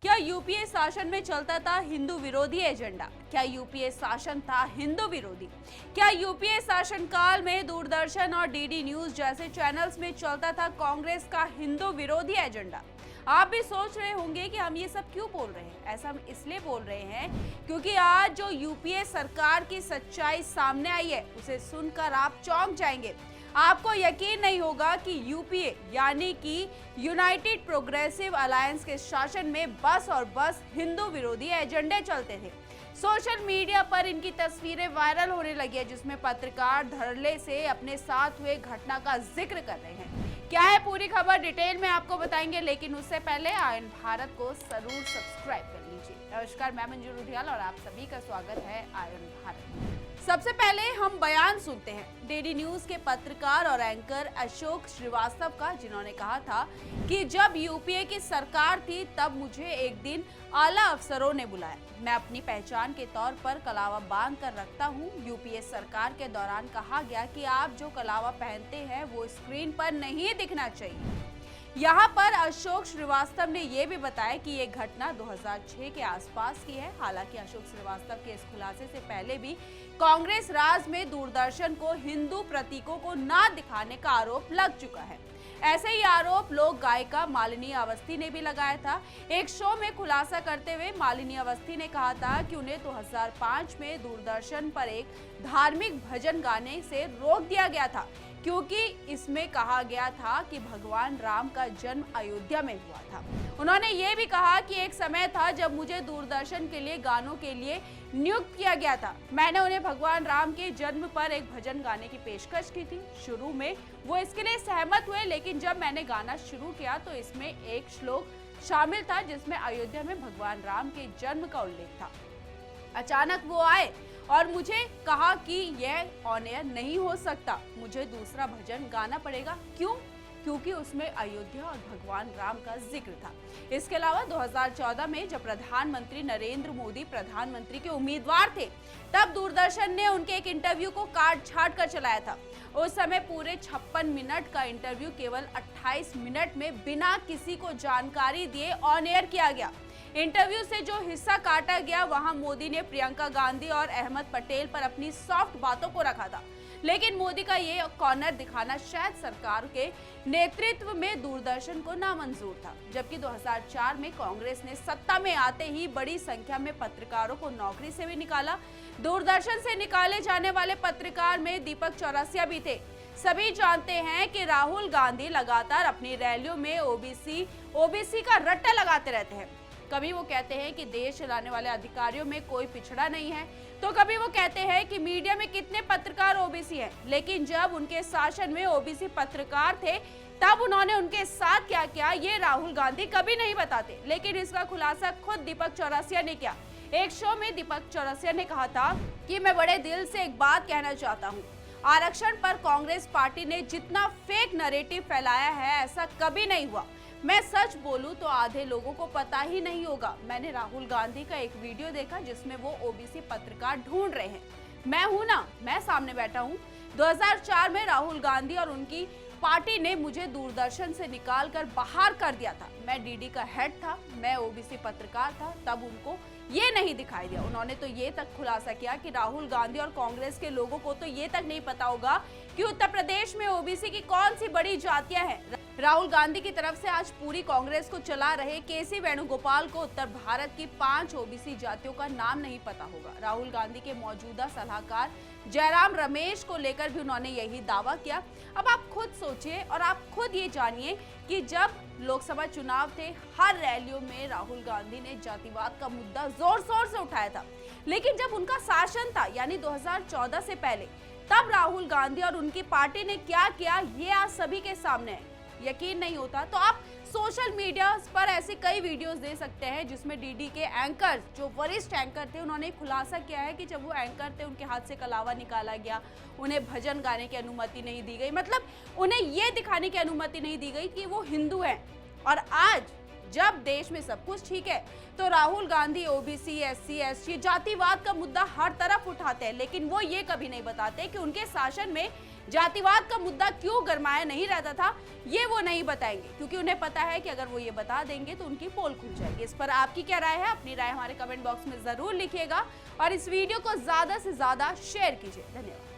क्या यूपीए शासन में चलता था हिंदू विरोधी एजेंडा? क्या यूपीए शासन था हिंदू विरोधी? क्या यूपीए शासन काल में दूरदर्शन और डीडी न्यूज जैसे चैनल्स में चलता था कांग्रेस का हिंदू विरोधी एजेंडा? आप भी सोच रहे होंगे कि हम ये सब क्यों बोल रहे हैं। ऐसा हम इसलिए बोल रहे हैं क्योंकि आज जो यूपीए सरकार की सच्चाई सामने आई है उसे सुनकर आप चौंक जाएंगे। आपको यकीन नहीं होगा कि यूपीए यानी कि यूनाइटेड प्रोग्रेसिव अलायंस के शासन में बस और बस हिंदू विरोधी एजेंडे चलते थे। सोशल मीडिया पर इनकी तस्वीरें वायरल होने लगी है जिसमें पत्रकार धड़ल्ले से अपने साथ हुए घटना का जिक्र कर रहे हैं। क्या है पूरी खबर डिटेल में आपको बताएंगे, लेकिन उससे पहले आयन भारत को जरूर सब्सक्राइब कर लीजिए। नमस्कार, मैं मंजू रुधियाल और आप सभी का स्वागत है आयन भारत में। सबसे पहले हम बयान सुनते हैं डीडी न्यूज के पत्रकार और एंकर अशोक श्रीवास्तव का, जिन्होंने कहा था कि जब यूपीए की सरकार थी तब मुझे एक दिन आला अफसरों ने बुलाया। मैं अपनी पहचान के तौर पर कलावा बांध कर रखता हूँ। यूपीए सरकार के दौरान कहा गया कि आप जो कलावा पहनते हैं वो स्क्रीन पर नहीं दिखना चाहिए। यहाँ पर अशोक श्रीवास्तव ने यह भी बताया कि ये घटना 2006 के आसपास की है। हालांकि अशोक श्रीवास्तव के इस खुलासे से पहले भी कांग्रेस राज में दूरदर्शन को हिंदू प्रतीकों को ना दिखाने का आरोप लग चुका है। ऐसे ही आरोप लोक गायिका मालिनी अवस्थी ने भी लगाया था। एक शो में खुलासा करते हुए मालिनी अवस्थी ने कहा था कि उन्हें 2005 में दूरदर्शन पर एक धार्मिक भजन गाने से रोक दिया गया था क्योंकि इसमें कहा गया था कि भगवान राम का जन्म अयोध्या में हुआ था। उन्होंने ये भी कहा कि एक समय था जब मुझे दूरदर्शन के लिए गानों के लिए नियुक्त किया गया था। मैंने उन्हें भगवान राम के जन्म पर एक भजन गाने की पेशकश की थी। शुरू में वो इसके लिए सहमत हुए, लेकिन जब मैंने गाना शुरू किया तो इसमें एक श्लोक शामिल था जिसमें अयोध्या में भगवान राम के जन्म का उल्लेख था। अचानक वो आए और मुझे कहा कि यह ऑन एयर नहीं हो सकता, मुझे दूसरा भजन गाना पड़ेगा। क्यों? क्योंकि उसमें अयोध्या और भगवान राम का जिक्र था। इसके अलावा 2014 में जब प्रधानमंत्री नरेंद्र मोदी प्रधानमंत्री के उम्मीदवार थे तब दूरदर्शन ने उनके एक इंटरव्यू को काट छाट कर चलाया था। उस समय पूरे 56 मिनट का इंटरव्यू केवल 28 मिनट में बिना किसी को जानकारी दिए ऑन एयर किया गया। इंटरव्यू से जो हिस्सा काटा गया वहां मोदी ने प्रियंका गांधी और अहमद पटेल पर अपनी सॉफ्ट बातों को रखा था, लेकिन मोदी का ये कॉर्नर दिखाना शायद सरकार के नेतृत्व में दूरदर्शन को नामंजूर था। जबकि 2004 में कांग्रेस ने सत्ता में आते ही बड़ी संख्या में पत्रकारों को नौकरी से भी निकाला। दूरदर्शन से निकाले जाने वाले पत्रकार में दीपक चौरसिया भी थे। सभी जानते हैं कि राहुल गांधी लगातार अपनी रैलियों में ओबीसी का रट्टा लगाते रहते हैं। कभी वो कहते हैं कि देश चलाने वाले अधिकारियों में कोई पिछड़ा नहीं है, तो कभी वो कहते हैं कि मीडिया में कितने पत्रकार ओबीसी हैं। लेकिन जब उनके शासन में ओबीसी पत्रकार थे तब उन्होंने उनके साथ क्या किया ये राहुल गांधी कभी नहीं बताते, लेकिन इसका खुलासा खुद दीपक चौरसिया ने किया। एक शो में दीपक चौरसिया ने कहा था कि मैं बड़े दिल से एक बात कहना चाहता हूँ, आरक्षण पर कांग्रेस पार्टी ने जितना फेक नैरेटिव फैलाया है ऐसा कभी नहीं हुआ। मैं सच बोलूं तो आधे लोगों को पता ही नहीं होगा। मैंने राहुल गांधी का एक वीडियो देखा जिसमें वो ओबीसी पत्रकार ढूंढ रहे हैं। मैं हूं ना, मैं सामने बैठा हूं। 2004 में राहुल गांधी और उनकी पार्टी ने मुझे दूरदर्शन से निकाल कर बाहर कर दिया था। मैं डीडी का हेड था, मैं ओबीसी पत्रकार था, तब उनको ये नहीं दिखाई दिया। उन्होंने तो ये तक खुलासा किया कि राहुल गांधी और कांग्रेस के लोगों को तो ये तक नहीं पता होगा कि उत्तर प्रदेश में ओबीसी की कौन सी बड़ी जातियां हैं। राहुल गांधी की तरफ से आज पूरी कांग्रेस को चला रहे केसी वेणुगोपाल को उत्तर भारत की 5 ओबीसी जातियों का नाम नहीं पता होगा। राहुल गांधी के मौजूदा सलाहकार जयराम रमेश को लेकर भी उन्होंने यही दावा किया। अब आप खुद सोचिए और आप खुद ये जानिए कि जब लोकसभा चुनाव थे हर रैलियों में राहुल गांधी ने जातिवाद का मुद्दा जोर शोर से उठाया था, लेकिन जब उनका शासन था यानी 2014 से पहले तब राहुल गांधी और उनकी पार्टी ने क्या किया ये आज सभी के सामने है। यकीन नहीं होता तो आप सोशल मीडिया पर ऐसी कई वीडियोस दे सकते हैं जिसमें डीडी के एंकर जो वरिष्ठ एंकर थे उन्होंने खुलासा किया है कि जब वो एंकर थे उनके हाथ से कलावा निकाला गया, उन्हें भजन गाने की अनुमति नहीं दी गई, मतलब उन्हें ये दिखाने की अनुमति नहीं दी गई कि वो हिंदू हैं। और आज जब देश में सब कुछ ठीक है तो Rahul Gandhi OBC, SC, ST, जातिवाद का मुद्दा हर तरफ उठाते हैं, लेकिन वो ये कभी नहीं बताते कि उनके शासन में जातिवाद का मुद्दा क्यों गरमाया नहीं रहता था, ये वो नहीं बताएंगे, क्योंकि उन्हें पता है कि अगर वो ये बता देंगे तो उनकी पोल खुल जाएगी। इस पर आपकी क्या राय है? अपनी राय हमारे कमेंट बॉक्स में जरूर लिखिएगा और इस वीडियो को ज्यादा से ज्यादा शेयर कीजिए। धन्यवाद।